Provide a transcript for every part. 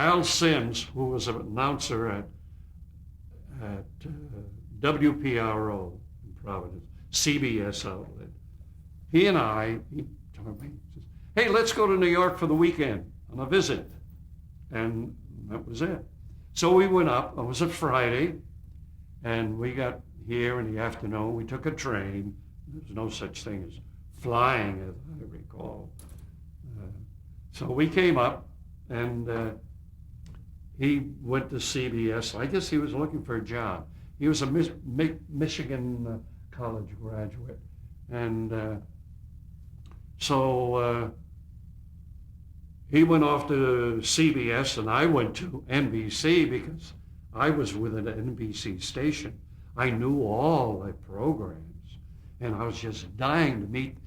Hal Sims, who was an announcer at WPRO in Providence, CBS outlet. He told me, he says, hey, let's go to New York for the weekend on a visit. And that was it. So we went up. It was a Friday, and we got here in the afternoon. We took a train. There's no such thing as flying, as I recall. So we came up, and he went to CBS. I guess he was looking for a job. He was a Michigan college graduate. And so he went off to CBS, and I went to NBC because I was with an NBC station. I knew all the programs, and I was just dying to meet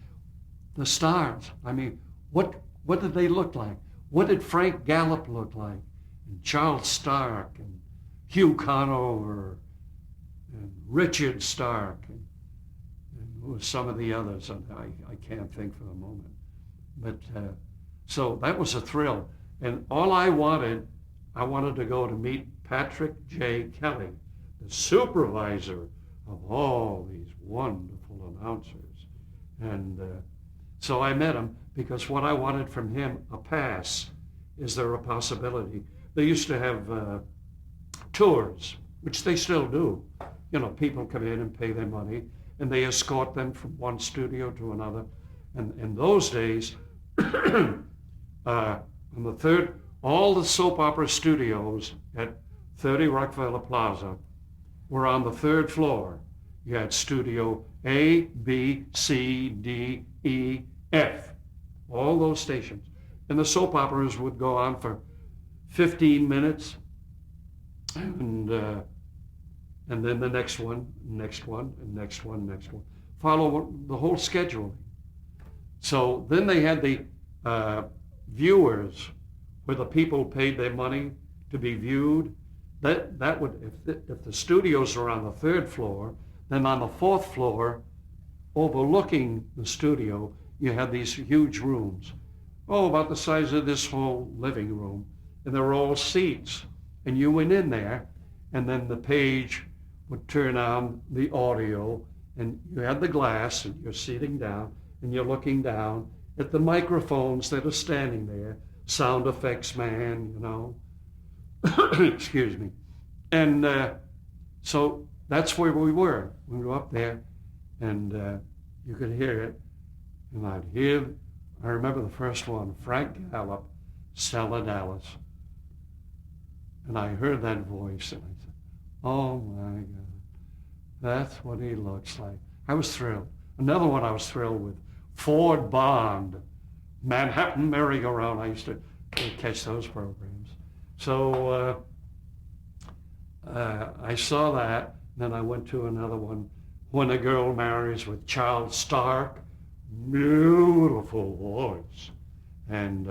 the stars. I mean, what did they look like? What did Frank Gallup look like? And Charles Stark, and Hugh Conover, and Richard Stark, and some of the others. I can't think for the moment. But so that was a thrill. And all I wanted to go to meet Patrick J. Kelly, the supervisor of all these wonderful announcers. And so I met him because what I wanted from him, a pass. Is there a possibility? They used to have tours, which they still do. You know, people come in and pay their money, and they escort them from one studio to another. And in those days, on the third, all the soap opera studios at 30 Rockefeller Plaza were on the third floor. You had studio A, B, C, D, E, F, all those stations. And the soap operas would go on for 15 minutes, and then the next one, and next one. Follow the whole scheduling. So then they had the viewers, where the people paid their money to be viewed. That would, if the studios are on the third floor, then on the fourth floor, overlooking the studio, you had these huge rooms, about the size of this whole living room, and they were all seats. And you went in there, and then the page would turn on the audio, and you had the glass, and you're sitting down, and you're looking down at the microphones that are standing there, sound effects man, you know. Excuse me. And so that's where we were. We were up there, and you could hear it, and I remember the first one, Frank Gallup, Stella Dallas. And I heard that voice, and I said, oh my God, that's what he looks like. I was thrilled. Another one I was thrilled with, Ford Bond, Manhattan Merry-Go-Round. I used to catch those programs. So I saw that. Then I went to another one, When a Girl Marries, with Charles Stark. Beautiful voice. And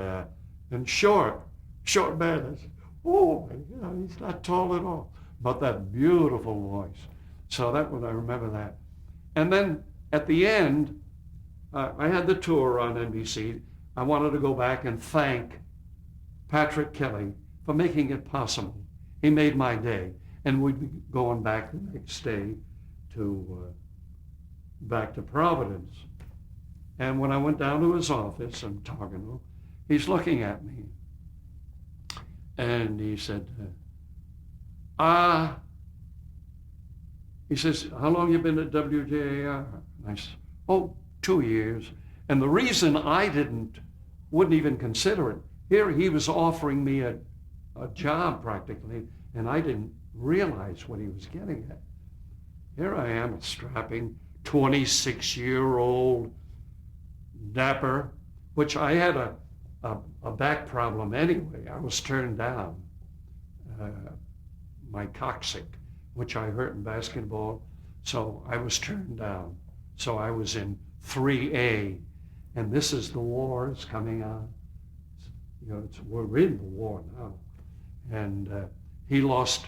short man. Oh my God, he's not tall at all. But that beautiful voice. So that one, I remember that. And then at the end, I had the tour on NBC. I wanted to go back and thank Patrick Kelly for making it possible. He made my day. And we'd be going back the next day back to Providence. And when I went down to his office in Togano, he's looking at me. And he said, he says, how long you been at WJAR? And I said, 2 years. And the reason I wouldn't even consider it, here he was offering me a job practically, and I didn't realize what he was getting at. Here I am, a strapping 26-year-old dapper, which I had a back problem anyway. I was turned down, my coccyx, which I hurt in basketball, so I was turned down. So I was in 3A, and this is the war is coming on. You know, we're in the war now. And he lost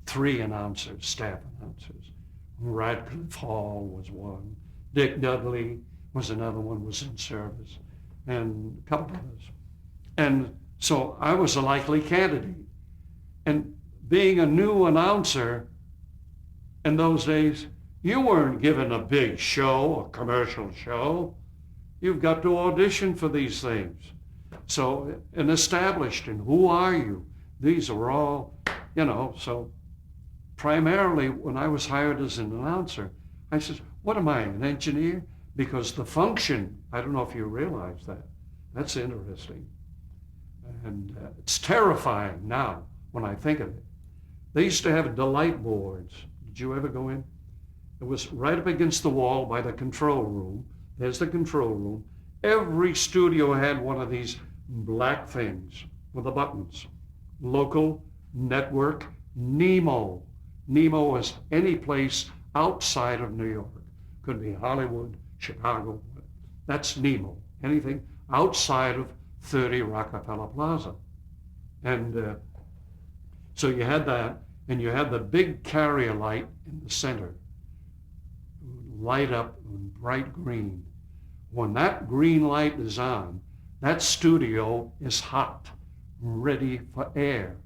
3 announcers, staff announcers. Radcliffe Hall was one. Dick Dudley was another one, was in service, and a couple others. And So I was a likely candidate. And being a new announcer in those days, you weren't given a big show, a commercial show. You've got to audition for these things. So, and established, and who are you? These are all, so primarily when I was hired as an announcer, I said, what am I, an engineer? Because the function, I don't know if you realize that. That's interesting. And it's terrifying now when I think of it. They used to have delight boards. Did you ever go in? It was right up against the wall by the control room. There's the control room. Every studio had one of these black things with the buttons. Local, network, Nemo. Nemo is any place outside of New York. Could be Hollywood, Chicago. That's Nemo. Anything outside of 30 Rockefeller Plaza. And so you had that, and you had the big carrier light in the center. Light up in bright green. When that green light is on, that studio is hot, ready for air.